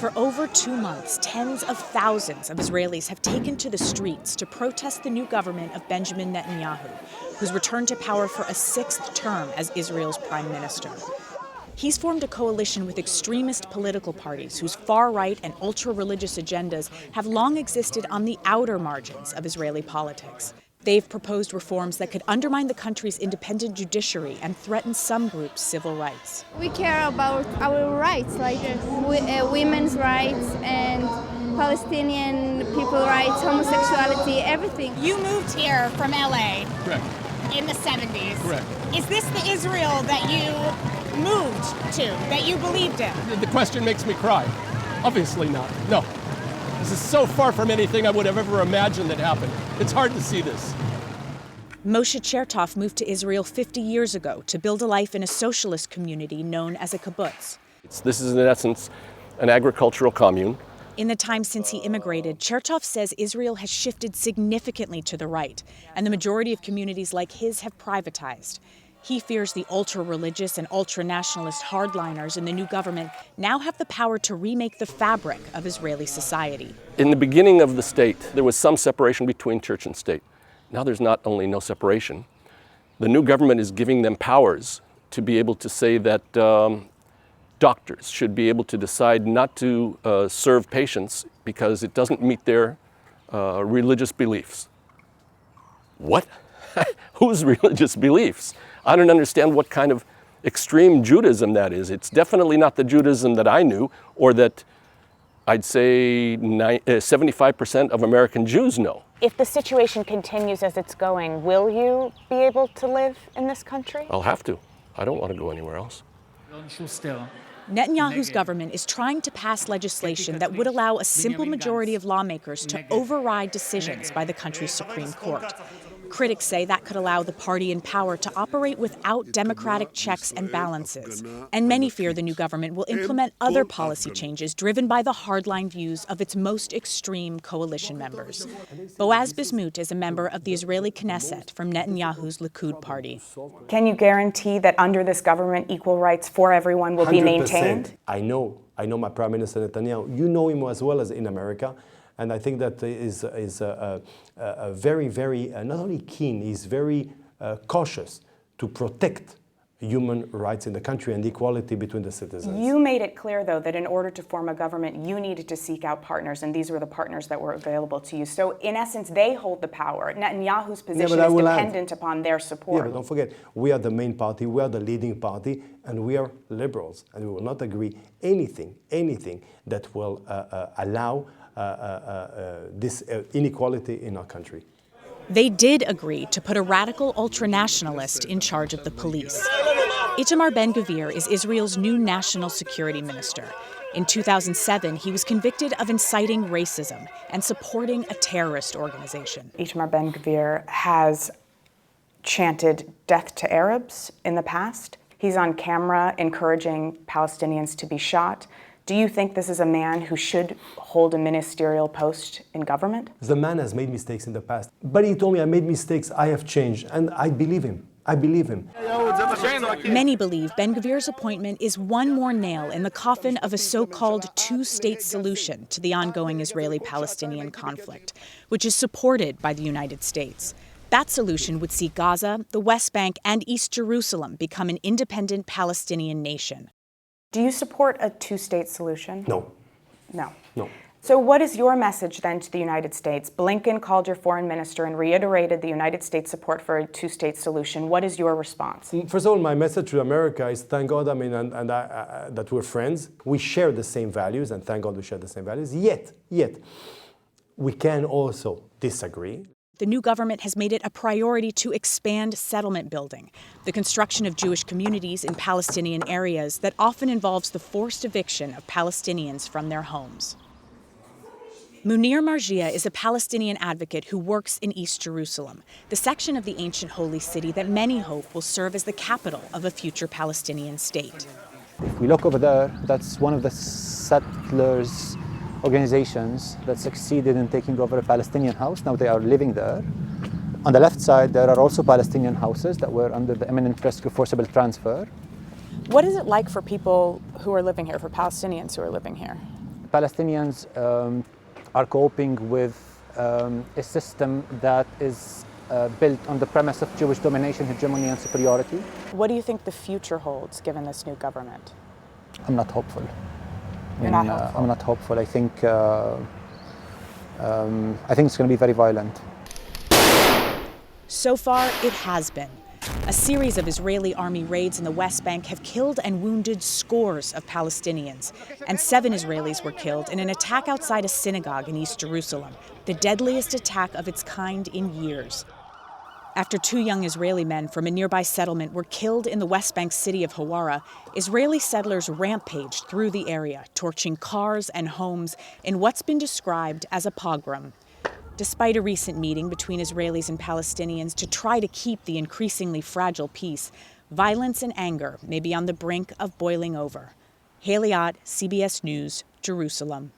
For over 2 months, tens of thousands of Israelis have taken to the streets to protest the new government of Benjamin Netanyahu, who's returned to power for a 6th term as Israel's prime minister. He's formed a coalition with extremist political parties whose far-right and ultra-religious agendas have long existed on the outer margins of Israeli politics. They've proposed reforms that could undermine the country's independent judiciary and threaten some groups' civil rights. We care about our rights, like women's rights and Palestinian people rights, homosexuality, everything. You moved here from LA. Correct. In the 70s. Correct. Is this the Israel that you moved to, that you believed in? The question makes me cry. Obviously not. No. This is so far from anything I would have ever imagined that happened. It's hard to see this. Moshe Chertoff moved to Israel 50 years ago to build a life in a socialist community known as a kibbutz. This is, in essence, an agricultural commune. In the time since he immigrated, Chertoff says Israel has shifted significantly to the right, and the majority of communities like his have privatized. He fears the ultra-religious and ultra-nationalist hardliners in the new government now have the power to remake the fabric of Israeli society. In the beginning of the state, there was some separation between church and state. Now there's not only no separation, the new government is giving them powers to be able to say that doctors should be able to decide not to serve patients because it doesn't meet their religious beliefs. What? Whose religious beliefs? I don't understand what kind of extreme Judaism that is. It's definitely not the Judaism that I knew, or that I'd say 75% of American Jews know. If the situation continues as it's going, will you be able to live in this country? I'll have to. I don't want to go anywhere else. Netanyahu's government is trying to pass legislation that would allow a simple majority of lawmakers to override decisions by the country's Supreme Court. Critics say that could allow the party in power to operate without democratic checks and balances. And many fear the new government will implement other policy changes driven by the hardline views of its most extreme coalition members. Boaz Bismuth is a member of the Israeli Knesset from Netanyahu's Likud party. Can you guarantee that under this government, equal rights for everyone will be maintained? I know my Prime Minister Netanyahu. You know him as well as in America. And I think that is very, very, not only keen, he's very cautious to protect human rights in the country and equality between the citizens. You made it clear, though, that in order to form a government, you needed to seek out partners, and these were the partners that were available to you. So, in essence, they hold the power. Netanyahu's position is dependent upon their support. Yeah, but don't forget, we are the main party, we are the leading party, and we are liberals, and we will not agree anything that will allow this inequality in our country. They did agree to put a radical ultranationalist in charge of the police. Itamar Ben-Gvir is Israel's new national security minister. In 2007, he was convicted of inciting racism and supporting a terrorist organization. Itamar Ben-Gvir has chanted death to Arabs in the past. He's on camera encouraging Palestinians to be shot. Do you think this is a man who should hold a ministerial post in government? The man has made mistakes in the past, but he told me I made mistakes, I have changed, and I believe him. I believe him. Many believe Ben-Gvir's appointment is one more nail in the coffin of a so-called two-state solution to the ongoing Israeli-Palestinian conflict, which is supported by the United States. That solution would see Gaza, the West Bank, and East Jerusalem become an independent Palestinian nation. Do you support a two-state solution? No. No. No. So what is your message then to the United States? Blinken called your foreign minister and reiterated the United States support for a two-state solution. What is your response? First of all, my message to America is thank God, that we're friends. We share the same values, and thank God we share the same values. Yet, we can also disagree. The new government has made it a priority to expand settlement building, the construction of Jewish communities in Palestinian areas that often involves the forced eviction of Palestinians from their homes. Munir Marjia is a Palestinian advocate who works in East Jerusalem, the section of the ancient holy city that many hope will serve as the capital of a future Palestinian state. If we look over there, that's one of the settlers' organizations that succeeded in taking over a Palestinian house. Now they are living there. On the left side, there are also Palestinian houses that were under the imminent risk of forcible transfer. What is it like for people who are living here, for Palestinians who are living here? Palestinians are coping with a system that is built on the premise of Jewish domination, hegemony, and superiority. What do you think the future holds given this new government? I'm not hopeful. You're not hopeful? I'm not hopeful. I think it's going to be very violent. So far, it has been. A series of Israeli army raids in the West Bank have killed and wounded scores of Palestinians, and 7 Israelis were killed in an attack outside a synagogue in East Jerusalem, the deadliest attack of its kind in years. After 2 young Israeli men from a nearby settlement were killed in the West Bank city of Hawara, Israeli settlers rampaged through the area, torching cars and homes in what's been described as a pogrom. Despite a recent meeting between Israelis and Palestinians to try to keep the increasingly fragile peace, violence and anger may be on the brink of boiling over. Haley Ott, CBS News, Jerusalem.